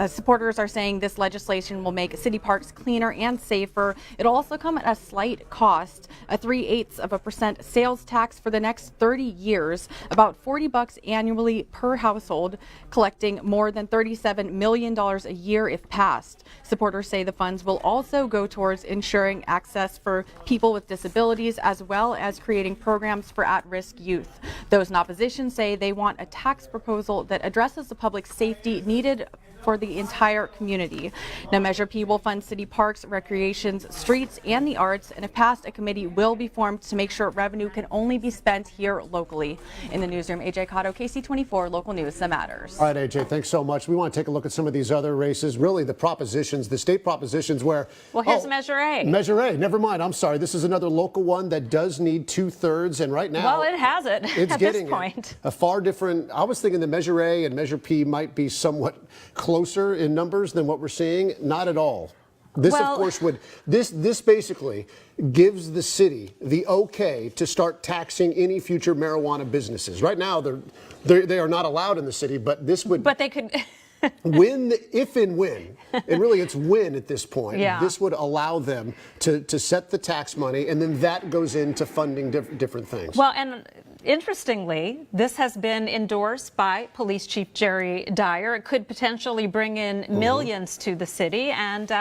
Supporters are saying this legislation will make city parks cleaner and safer. It'll also come at a slight cost, a 0.3% sales tax for the next 30 years, about $40 annually per household, collecting more than $37 million a year if passed. Supporters say the funds will also go towards ensuring access for people with disabilities, as well as creating programs for at-risk youth. Those in opposition say they want a tax proposal that addresses the public safety needed for the entire community. Now, Measure P will fund city parks, recreations, streets, and the arts, and if passed, a committee will be formed to make sure revenue can only be spent here locally. In the newsroom, AJ Cotto, KSEE24, local news that matters. All right, AJ, thanks so much. We want to take a look at some of these other races, really the propositions, the state propositions where... Well, here's Measure A. Measure A, never mind, I'm sorry. This is another local one that does need 2/3, and right now... Well, it has it it's at getting this point. A far different... I was thinking that Measure A and Measure P might be somewhat closer in numbers than what we're seeing. Not at all. This, of course, would this basically gives the city the okay to start taxing any future marijuana businesses. Right now, they are not allowed in the city, but this would. But they could. When, if and when, and really it's when at this point, yeah. This would allow them to set the tax money, and then that goes into funding different things. Well, and interestingly, this has been endorsed by Police Chief Jerry Dyer. It could potentially bring in millions to the city, and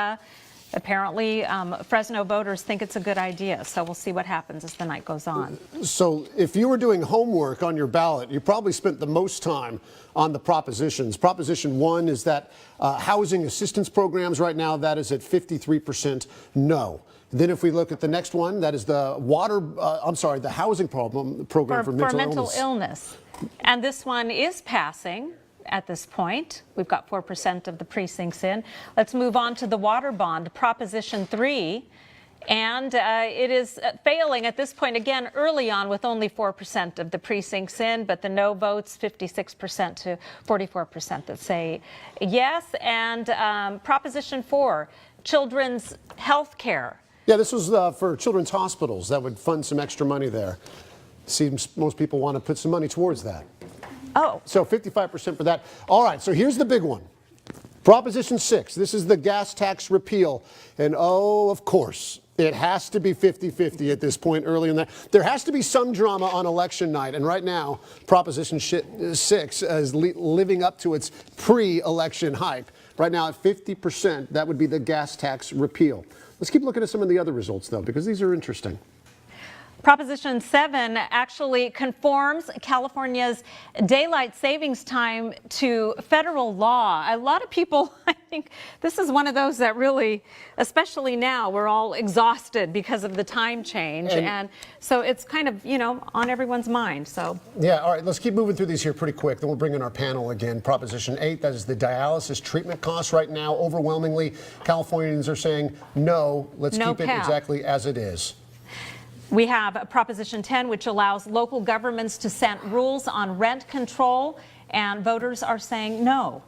apparently Fresno voters think it's a good idea. So we'll see what happens as the night goes on. So if you were doing homework on your ballot, you probably spent the most time on the propositions. Proposition 1 is that housing assistance programs right now, that is at 53% no. Then if we look at the next one, that is the the housing program for mental illness. And this one is passing at this point. We've got 4% of the precincts in. Let's move on to the water bond, Proposition 3. And it is failing at this point, again, early on with only 4% of the precincts in, but the no votes, 56% to 44% that say yes. And Proposition 4, children's health care. Yeah, this was for children's hospitals. That would fund some extra money there. Seems most people want to put some money towards that. Oh. So 55% for that. All right, so here's the big one. Proposition 6, this is the gas tax repeal. And oh, of course, it has to be 50-50 at this point early in that. There has to be some drama on election night. And right now, Proposition 6 is living up to its pre-election hype. Right now at 50%, that would be the gas tax repeal. Let's keep looking at some of the other results, though, because these are interesting. Proposition 7 actually conforms California's daylight savings time to federal law. A lot of people, I think this is one of those that really, especially now, we're all exhausted because of the time change. And so it's kind of, on everyone's mind. So yeah, all right, let's keep moving through these here pretty quick. Then we'll bring in our panel again. Proposition 8, that is the dialysis treatment costs right now. Overwhelmingly, Californians are saying, no, let's keep it exactly as it is. We have Proposition 10, which allows local governments to set rules on rent control, and voters are saying no.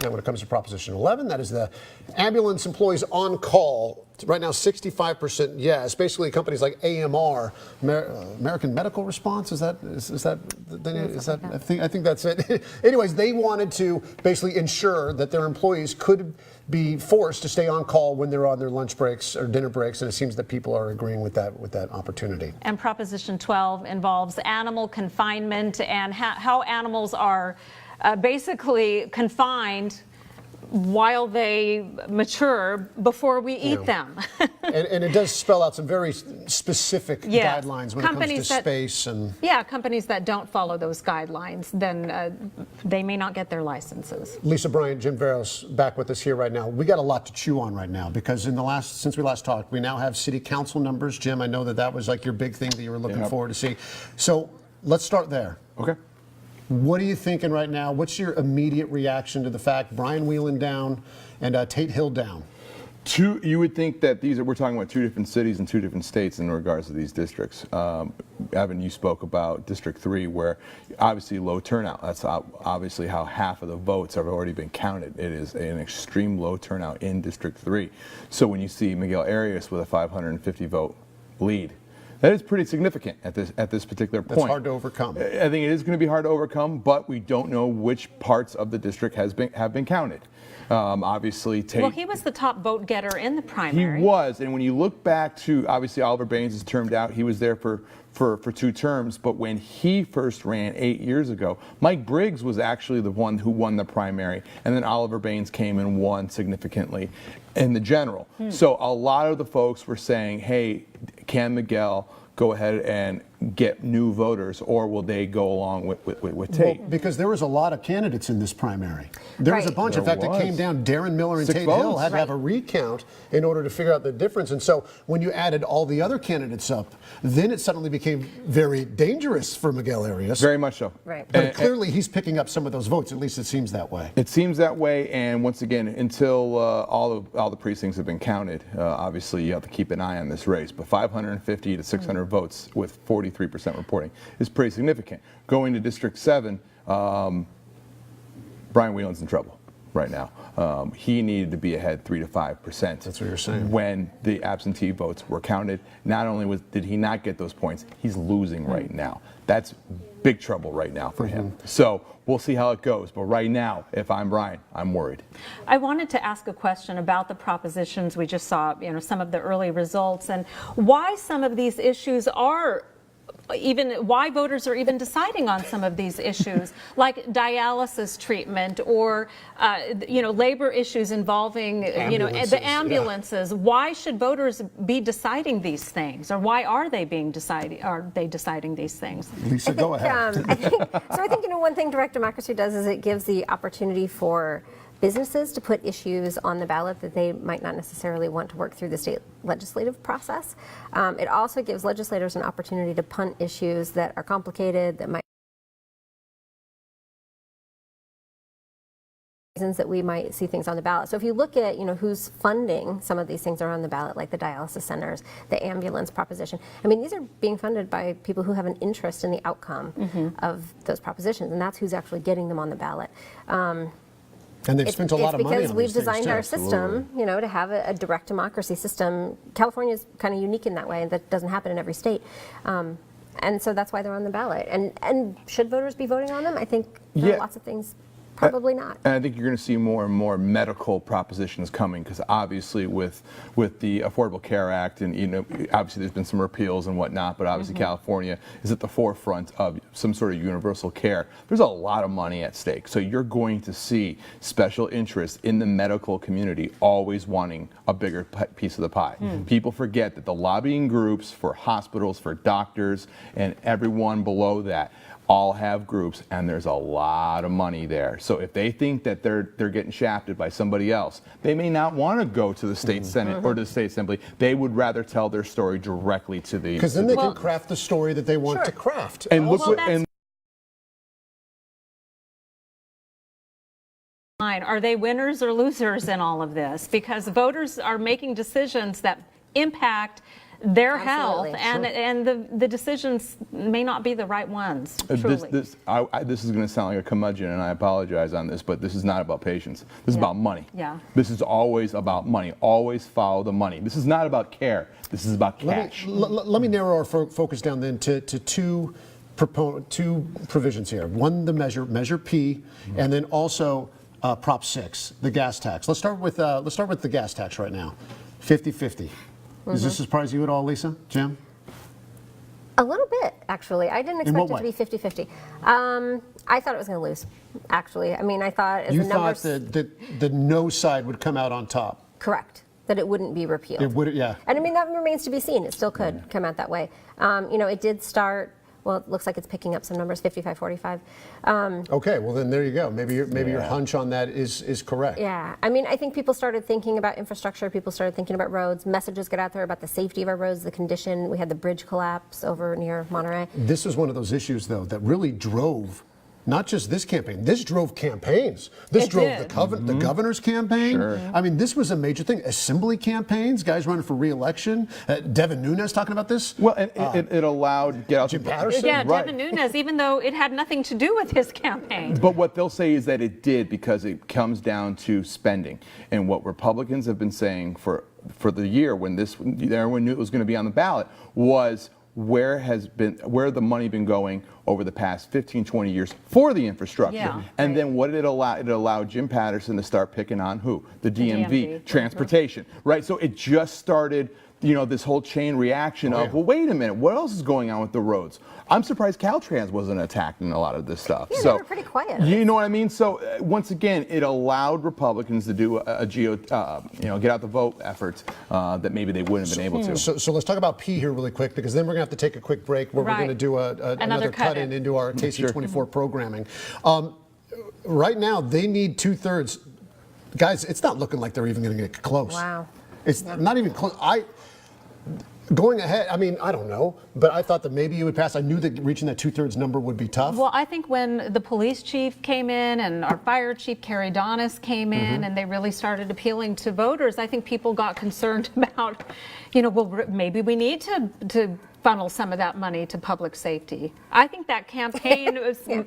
And when it comes to Proposition 11, that is the ambulance employees on call. Right now, 65% yes. Basically, companies like AMR, American Medical Response, I think that's it. Anyways, they wanted to basically ensure that their employees could be forced to stay on call when they're on their lunch breaks or dinner breaks, and it seems that people are agreeing with that opportunity. And Proposition 12 involves animal confinement and how animals are basically confined while they mature before we eat them. and it does spell out some very specific guidelines when it comes to space and. Yeah, companies that don't follow those guidelines, then they may not get their licenses. Lisa Bryant, Jim Veros back with us here right now. We got a lot to chew on right now because since we last talked, we now have city council numbers. Jim, I know that was like your big thing that you were looking forward to see. So let's start there. Okay. What are you thinking right now? What's your immediate reaction to the fact Brian Whelan down and Tate Hill down? You would think that we're talking about two different cities and two different states in regards to these districts. Evan, you spoke about District 3, where obviously low turnout. That's obviously how half of the votes have already been counted. It is an extreme low turnout in District 3. So when you see Miguel Arias with a 550 vote lead, that is pretty significant at this particular point. That's hard to overcome. I think it is going to be hard to overcome, but we don't know which parts of the district have been counted. Obviously, Tate. Well, he was the top vote getter in the primary. He was, and when you look back to obviously Oliver Baines is termed out. He was there for 2 terms, but when he first ran 8 years ago, Mike Briggs was actually the one who won the primary, and then Oliver Baines came and won significantly in the general. So a lot of the folks were saying, hey, can Miguel go ahead and get new voters, or will they go along with Tate? Well, because there was a lot of candidates in this primary. There was a bunch. In fact, it came down. Darren Miller and 6 Tate votes. Hill had to have a recount in order to figure out the difference. And so when you added all the other candidates up, then it suddenly became very dangerous for Miguel Arias. Very much so. Right. But clearly he's picking up some of those votes. At least it seems that way. It seems that way, and once again, until all the precincts have been counted, obviously you have to keep an eye on this race. But 550 to 600 votes with 43% reporting is pretty significant. Going to District 7, Brian Whelan's in trouble right now. He needed to be ahead 3 to 5%. That's what you're saying. When the absentee votes were counted, not only did he not get those points, he's losing right now. That's big trouble right now for him. So we'll see how it goes. But right now, if I'm Brian, I'm worried. I wanted to ask a question about the propositions we just saw, some of the early results, and why some of these issues are why voters are even deciding on some of these issues, like dialysis treatment or, labor issues involving, the ambulances. Yeah. Why should voters be deciding these things, or why are they deciding these things? Lisa, go ahead. I think one thing direct democracy does is it gives the opportunity for businesses to put issues on the ballot that they might not necessarily want to work through the state legislative process. It also gives legislators an opportunity to punt issues that are complicated, that might reasons that we might see things on the ballot. So if you look at who's funding some of these things that are on the ballot, like the dialysis centers, the ambulance proposition, these are being funded by people who have an interest in the outcome of those propositions, and that's who's actually getting them on the ballot. And they've spent a lot of money on because we've designed our system, to have a direct democracy system. California is kind of unique in that way, and that doesn't happen in every state. And so that's why they're on the ballot. And should voters be voting on them? I think there are lots of things. Probably not. And I think you're going to see more and more medical propositions coming, because obviously with the Affordable Care Act, and obviously there's been some repeals and whatnot, but obviously California is at the forefront of some sort of universal care. There's a lot of money at stake, so you're going to see special interests in the medical community always wanting a bigger piece of the pie. People forget that the lobbying groups for hospitals, for doctors, and everyone below that all have groups, and there's a lot of money there. So if they think that they're getting shafted by somebody else, they may not want to go to the state senate or to the state assembly. They would rather tell their story directly to the... Because then they can craft the story that they want to craft. And are they winners or losers in all of this? Because voters are making decisions that impact their health, and the decisions may not be the right ones. Truly. This is going to sound like a curmudgeon, and I apologize on this, but this is not about patience. This is about money. Yeah. This is always about money. Always follow the money. This is not about care. This is about cash. Let me narrow our focus down then to two provisions here. One, the Measure P, and then also Prop 6, the gas tax. Let's start with the gas tax right now. 50-50. Does this surprise you at all, Lisa? Jim? A little bit, actually. I didn't expect it to be 50-50. I thought it was going to lose, actually. I mean, I thought as You the thought numbers... that the no side would come out on top. Correct. That it wouldn't be repealed. It would, yeah. And I mean, that remains to be seen. It still could come out that way. You know, it did start, well, it looks like it's picking up some numbers, 55-45. Okay, well then there you go. Maybe your hunch on that is correct. Yeah, I mean, I think people started thinking about infrastructure. People started thinking about roads. Messages get out there about the safety of our roads, the condition. We had the bridge collapse over near Monterey. This was one of those issues, though, that really drove not just this campaign. This drove campaigns. This drove the governor's campaign. Sure. I mean, this was a major thing. Assembly campaigns, guys running for re-election. Devin Nunes talking about this. Well, and it allowed get out Jim Patterson. Yeah, right. Devin Nunes, even though it had nothing to do with his campaign. But what they'll say is that it did because it comes down to spending. And what Republicans have been saying for the year when everyone knew it was going to be on the ballot was where the money been going over the past 15, 20 years for the infrastructure. Yeah, and then what did it allow? It allowed Jim Patterson to start picking on who? The DMV, transportation, right? So it just started, you know, this whole chain reaction of, well, wait a minute, what else is going on with the roads? I'm surprised Caltrans wasn't attacked in a lot of this stuff. Yeah, so, they were pretty quiet. You know what I mean? So once again, it allowed Republicans to do get out the vote efforts that maybe they wouldn't have been able to. So let's talk about P here really quick, because then we're going to have to take a quick break where we're going to do another cut-in into our KSEE24 programming. Right now, they need 2/3. Guys, it's not looking like they're even going to get close. Wow. It's not even close. Going ahead, I mean, I don't know, but I thought that maybe you would pass. I knew that reaching that 2/3 number would be tough. Well, I think when the police chief came in and our fire chief, Kerry Donis, came in and they really started appealing to voters, I think people got concerned about, you know, well, maybe we need to funnel some of that money to public safety. I think that campaign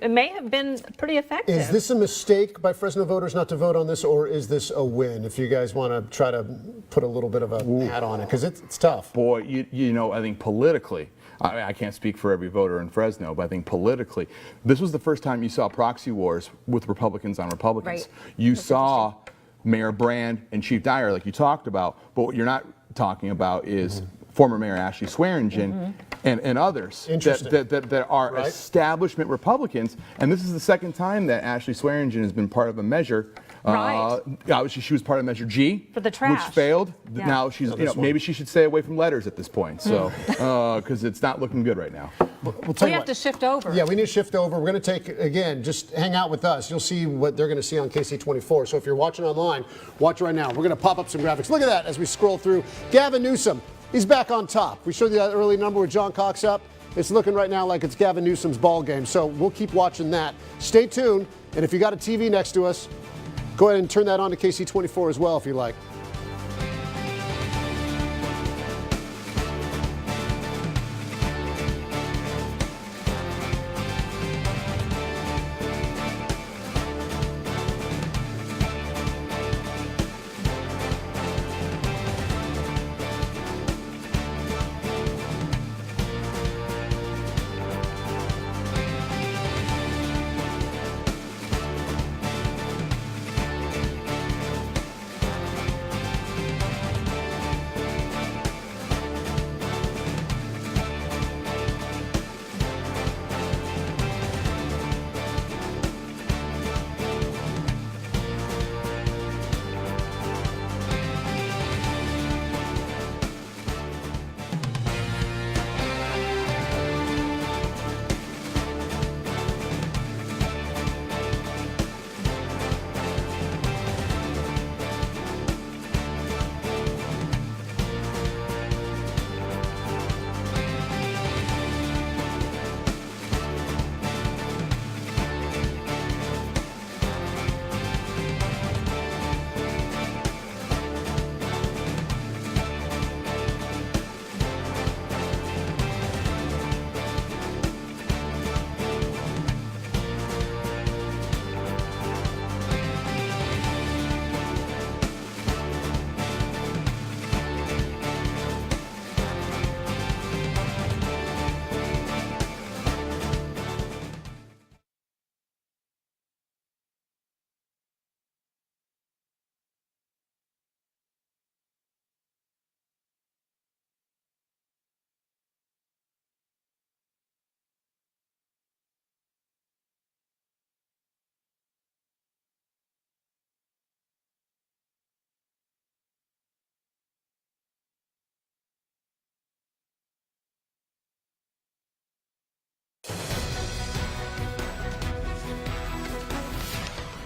may have been pretty effective. Is this a mistake by Fresno voters not to vote on this, or is this a win? If you guys want to try to put a little bit of a hat on it, because it's tough. Boy, you know, I think politically, I can't speak for every voter in Fresno, but I think politically, this was the first time you saw proxy wars with Republicans on Republicans. Right. You saw Mayor Brand and Chief Dyer, like you talked about, but what you're not talking about is former Mayor Ashley Swearingen and others that are establishment Republicans. And this is the second time that Ashley Swearingen has been part of a measure. Obviously, she was part of Measure G, for the trash, which failed. Now she's, maybe she should stay away from letters at this point. So, because it's not looking good right now. We have to shift over. Yeah, we need to shift over. We're going to take, again, just hang out with us. You'll see what they're going to see on KSEE24. So if you're watching online, watch right now. We're going to pop up some graphics. Look at that as we scroll through. Gavin Newsom, he's back on top. We showed you that early number with John Cox up. It's looking right now like it's Gavin Newsom's ball game. So we'll keep watching that. Stay tuned. And if you got a TV next to us, go ahead and turn that on to KSEE24 as well if you like.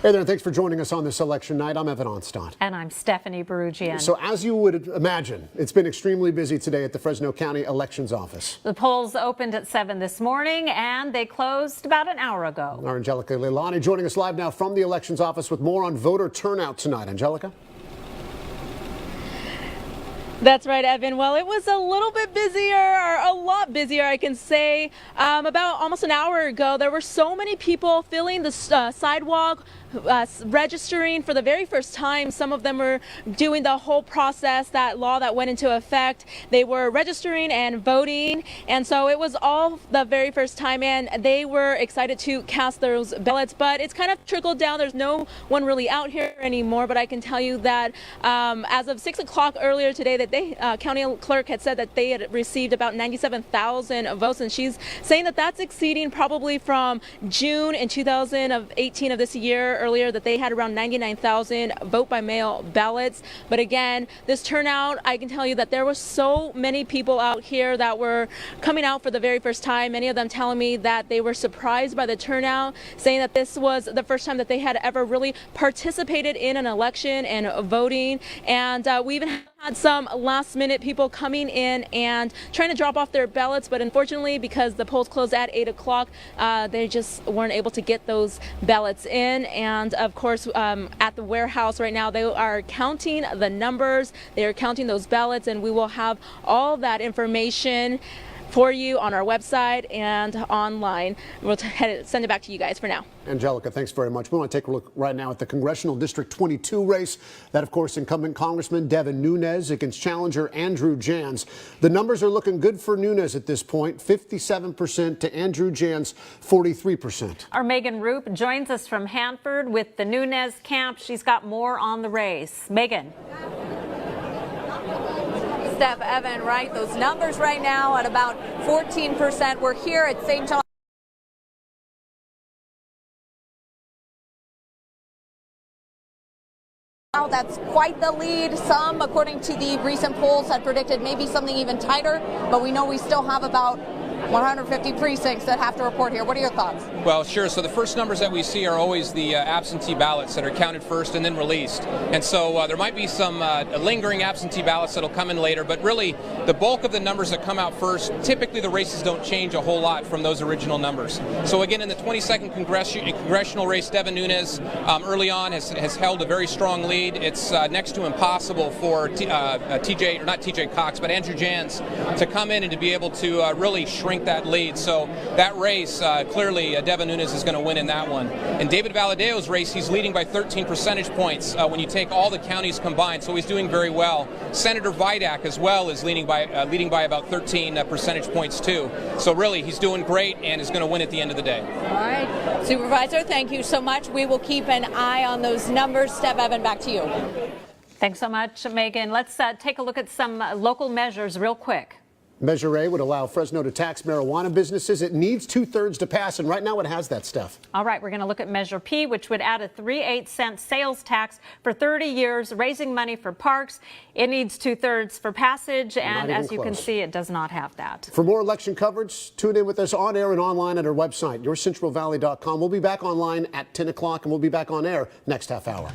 Hey there, thanks for joining us on this election night. I'm Evan Onstadt. And I'm Stephanie Barugian. So as you would imagine, it's been extremely busy today at the Fresno County Elections Office. The polls opened at 7 this morning and they closed about an hour ago. Our Angelica Leilani joining us live now from the Elections Office with more on voter turnout tonight. Angelica? That's right, Evan. Well, it was a little bit busier, or a lot busier, I can say. About almost an hour ago, there were so many people filling the sidewalk, registering for the very first time. Some of them were doing the whole process, that law that went into effect. They were registering and voting, and so it was all the very first time, and they were excited to cast those ballots. But it's kind of trickled down. There's no one really out here anymore, but I can tell you that as of 6 o'clock earlier today, that county clerk had said that they had received about 97,000 votes, and she's saying that that's exceeding probably from June in 2018 of this year. Earlier that they had around 99,000 vote by mail ballots. But again, this turnout, I can tell you that there were so many people out here that were coming out for the very first time. Many of them telling me that they were surprised by the turnout, saying that this was the first time that they had ever really participated in an election and voting. And we even had some last minute people coming in and trying to drop off their ballots, but unfortunately, because the polls closed at 8 o'clock, they just weren't able to get those ballots in. And of course, at the warehouse right now, they are counting the numbers, they are counting those ballots, and we will have all that information for you on our website and online. We'll send it back to you guys for now. Angelica, thanks very much. We want to take a look right now at the Congressional District 22 race. That, of course, incumbent Congressman Devin Nunes against challenger Andrew Jans. The numbers are looking good for Nunes at this point, 57% to Andrew Jans, 43%. Our Megan Roop joins us from Hanford with the Nunes camp. She's got more on the race. Megan. Steph, Evan, right? Those numbers right now at about 14%. We're here at St. John. That's quite the lead. Some, according to the recent polls, had predicted maybe something even tighter, but we know we still have about 150 precincts that have to report here. What are your thoughts? Well, sure. So the first numbers that we see are always the absentee ballots that are counted first and then released. And so there might be some lingering absentee ballots that'll come in later, but really the bulk of the numbers that come out first, typically the races don't change a whole lot from those original numbers. So again, in the 22nd congressional race, Devin Nunes early on has held a very strong lead. It's next to impossible for TJ Cox, but Andrew Jans to come in and to be able to really shrink that lead. So that race, clearly Devin Nunes is going to win in that one. In David Valadeo's race, he's leading by 13 percentage points when you take all the counties combined, so he's doing very well. Senator Vidak as well is leading by about 13 percentage points too. So really, he's doing great and is going to win at the end of the day. All right. Supervisor, thank you so much. We will keep an eye on those numbers. Steph, Evan, back to you. Thanks so much, Megan. Let's take a look at some local measures real quick. Measure A would allow Fresno to tax marijuana businesses. It needs 2/3 to pass, and right now it has that stuff. All right, we're going to look at Measure P, which would add a 3/8 sales tax for 30 years, raising money for parks. It needs 2/3 for passage, and as you can see, it does not have that. For more election coverage, tune in with us on air and online at our website, yourcentralvalley.com. We'll be back online at 10 o'clock, and we'll be back on air next half hour.